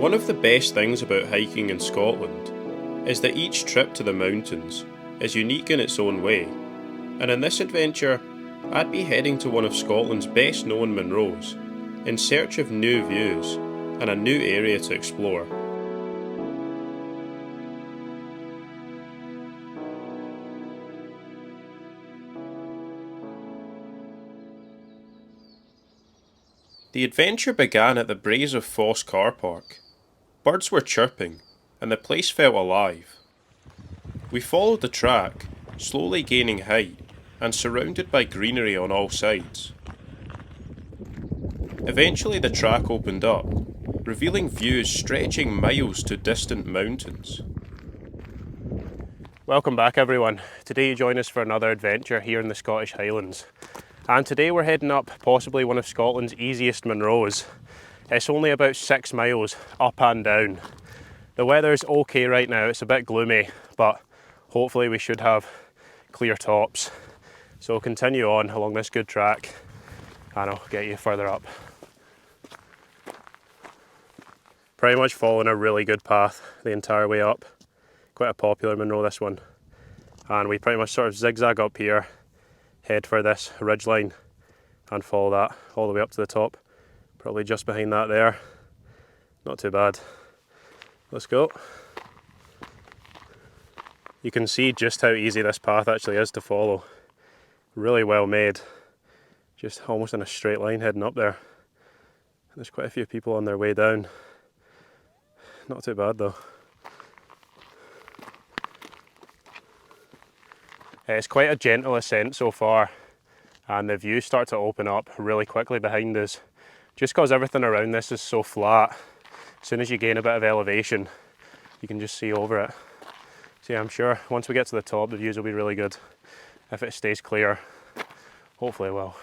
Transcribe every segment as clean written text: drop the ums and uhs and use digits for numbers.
One of the best things about hiking in Scotland is that each trip to the mountains is unique in its own way, and in this adventure I'd be heading to one of Scotland's best known Munros in search of new views and a new area to explore. The adventure began at the Braes of Foss car park. Birds were chirping, and the place felt alive. We followed the track, slowly gaining height, and surrounded by greenery on all sides. Eventually the track opened up, revealing views stretching miles to distant mountains. Welcome back everyone. Today you join us for another adventure here in the Scottish Highlands. And today we're heading up possibly one of Scotland's easiest Munros. It's only about 6 miles up and down. The weather's okay right now, it's a bit gloomy, but hopefully we should have clear tops. So we'll continue on along this good track and I'll get you further up. Pretty much following a really good path the entire way up. Quite a popular Munro, this one. And we pretty much sort of zigzag up here, head for this ridgeline and follow that all the way up to the top. Probably just behind that there. Not too bad. Let's go. You can see just how easy this path actually is to follow. Really well made. Just almost in a straight line heading up there. There's quite a few people on their way down. Not too bad though. It's quite a gentle ascent so far, and the views start to open up really quickly behind us. Just because everything around this is so flat, as soon as you gain a bit of elevation, you can just see over it. So yeah, I'm sure once we get to the top, the views will be really good. If it stays clear, hopefully it will.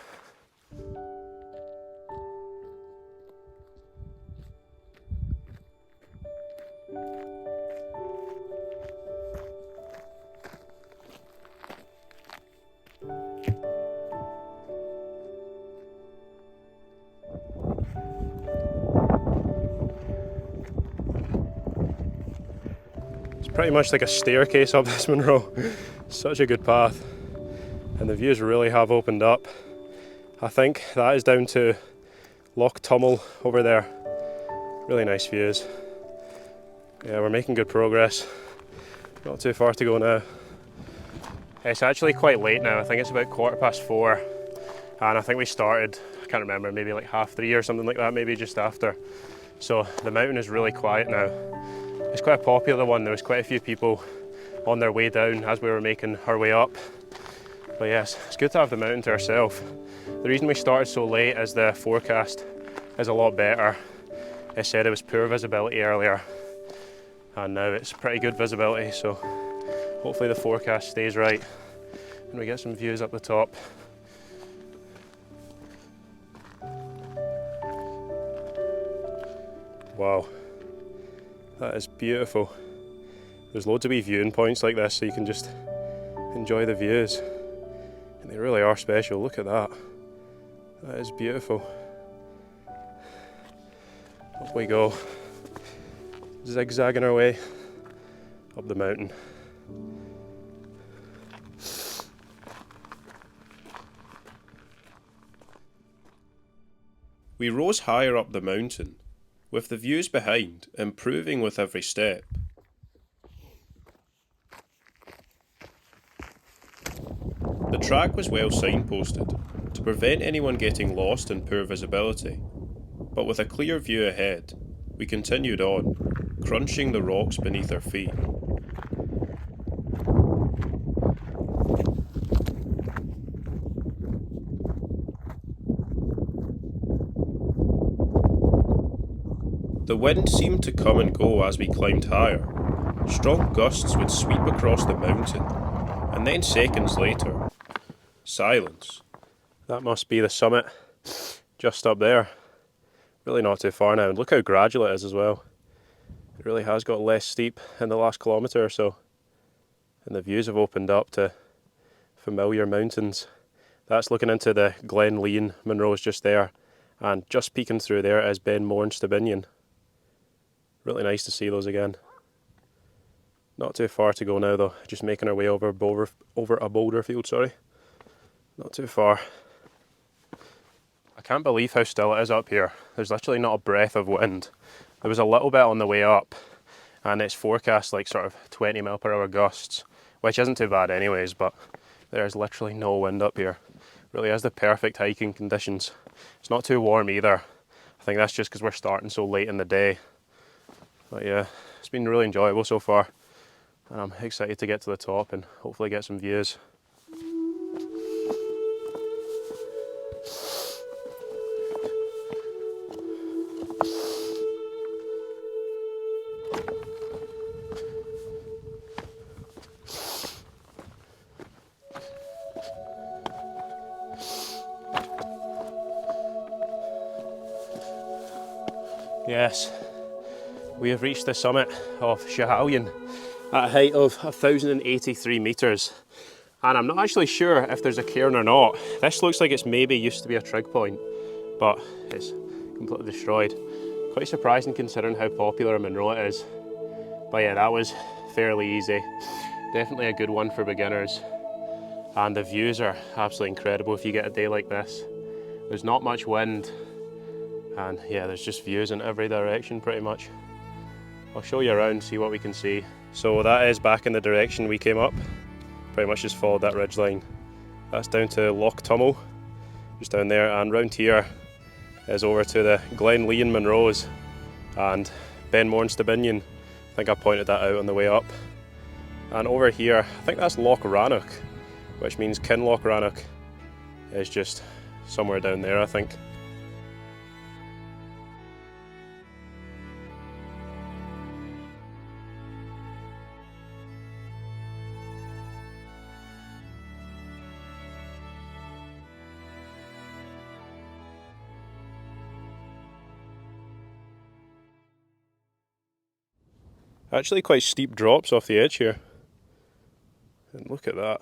Pretty much like a staircase up this Munro. Such a good path, and the views really have opened up. I think that is down to Loch Tummel over there. Really nice views. Yeah, we're making good progress. Not too far to go now. It's actually quite late now. I think it's about 4:15, and I think we started, I can't remember, maybe like 3:30 or something like that, maybe just after. So the mountain is really quiet now. It's quite a popular one. There was quite a few people on their way down as we were making our way up. But yes, it's good to have the mountain to ourselves. The reason we started so late is the forecast is a lot better. It said it was poor visibility earlier, and now it's pretty good visibility, so hopefully the forecast stays right and we get some views up the top. Wow. That is beautiful. There's loads of wee viewing points like this so you can just enjoy the views. And they really are special, look at that. That is beautiful. Up we go, zigzagging our way up the mountain. We rose higher up the mountain, with the views behind improving with every step. The track was well signposted to prevent anyone getting lost in poor visibility, but with a clear view ahead, we continued on, crunching the rocks beneath our feet. The wind seemed to come and go as we climbed higher. Strong gusts would sweep across the mountain, and then seconds later, silence. That must be the summit, just up there. Really not too far now, and look how gradual it is as well. It really has got less steep in the last kilometre or so. And the views have opened up to familiar mountains. That's looking into the Glen Lean Munros just there, and just peeking through there is Ben Moran Stibinian. Really nice to see those again. Not too far to go now though, just making our way over a boulder field, sorry. Not too far. I can't believe how still it is up here. There's literally not a breath of wind. There was a little bit on the way up, and it's forecast like sort of 20 mile per hour gusts, which isn't too bad anyways, but there's literally no wind up here. Really is the perfect hiking conditions. It's not too warm either. I think that's just because we're starting so late in the day. But yeah, it's been really enjoyable so far, and I'm excited to get to the top and hopefully get some views. Yes, we have reached the summit of Schiehallion at a height of 1,083 metres, and I'm not actually sure if there's a cairn or not. This looks like it's maybe used to be a trig point, but it's completely destroyed. Quite surprising considering how popular a Munro it is. But yeah, that was fairly easy. Definitely a good one for beginners, and the views are absolutely incredible if you get a day like this. There's not much wind, and yeah, there's just views in every direction pretty much. I'll show you around, see what we can see. So that is back in the direction we came up. Pretty much just followed that ridge line. That's down to Loch Tummel, just down there, and round here is over to the Glen Leon Munros and Ben Mornstebinion. I think I pointed that out on the way up. And over here, I think that's Loch Rannoch, which means Kinloch Rannoch is just somewhere down there, I think. Actually quite steep drops off the edge here. And look at that.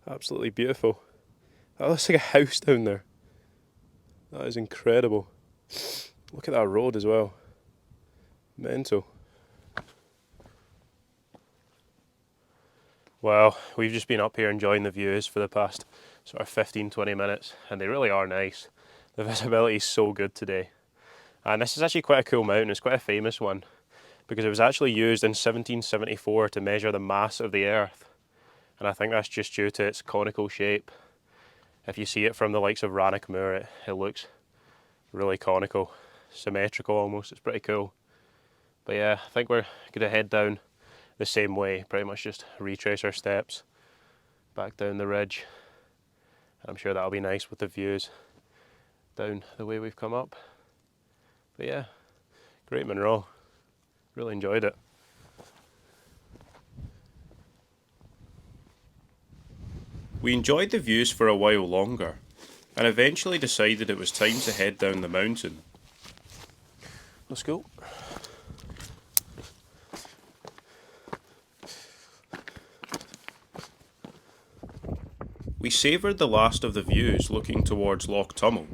Absolutely beautiful. That looks like a house down there. That is incredible. Look at that road as well. Mental. Well, we've just been up here enjoying the views for the past sort of 15-20 minutes, and they really are nice. The visibility is so good today. And this is actually quite a cool mountain. It's quite a famous one, because it was actually used in 1774 to measure the mass of the Earth. And I think that's just due to its conical shape. If you see it from the likes of Rannoch Moor, it looks really conical, symmetrical almost. It's pretty cool. But yeah, I think we're going to head down the same way, pretty much just retrace our steps back down the ridge. And I'm sure that'll be nice with the views down the way we've come up. But yeah, great Munro. Really enjoyed it. We enjoyed the views for a while longer, and eventually decided it was time to head down the mountain. Let's go. We savoured the last of the views looking towards Loch Tummel,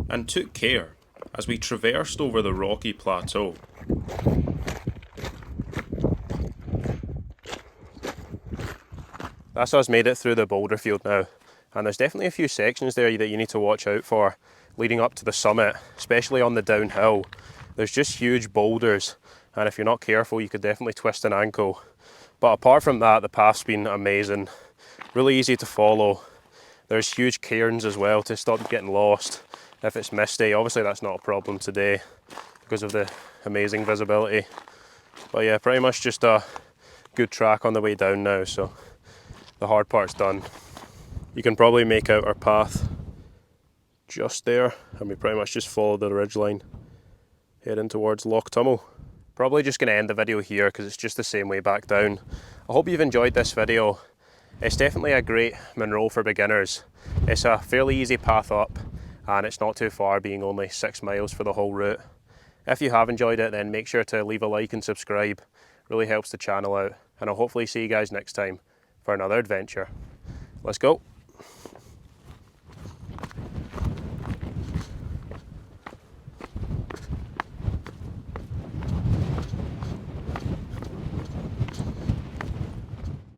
and took care as we traversed over the rocky plateau. That's us made it through the boulder field now, and there's definitely a few sections there that you need to watch out for leading up to the summit, especially on the downhill. There's just huge boulders, and if you're not careful you could definitely twist an ankle. But apart from that, the path's been amazing, really easy to follow. There's huge cairns as well to stop getting lost if it's misty. Obviously that's not a problem today because of the amazing visibility. But yeah, pretty much just a good track on the way down now, so the hard part's done. You can probably make out our path just there, and we pretty much just follow the ridgeline heading towards Loch Tummel. Probably just going to end the video here because it's just the same way back down. I hope you've enjoyed this video. It's definitely a great Munro for beginners. It's a fairly easy path up, and it's not too far, being only 6 miles for the whole route. If you have enjoyed it, then make sure to leave a like and subscribe. It really helps the channel out, and I'll hopefully see you guys next time for another adventure. Let's go.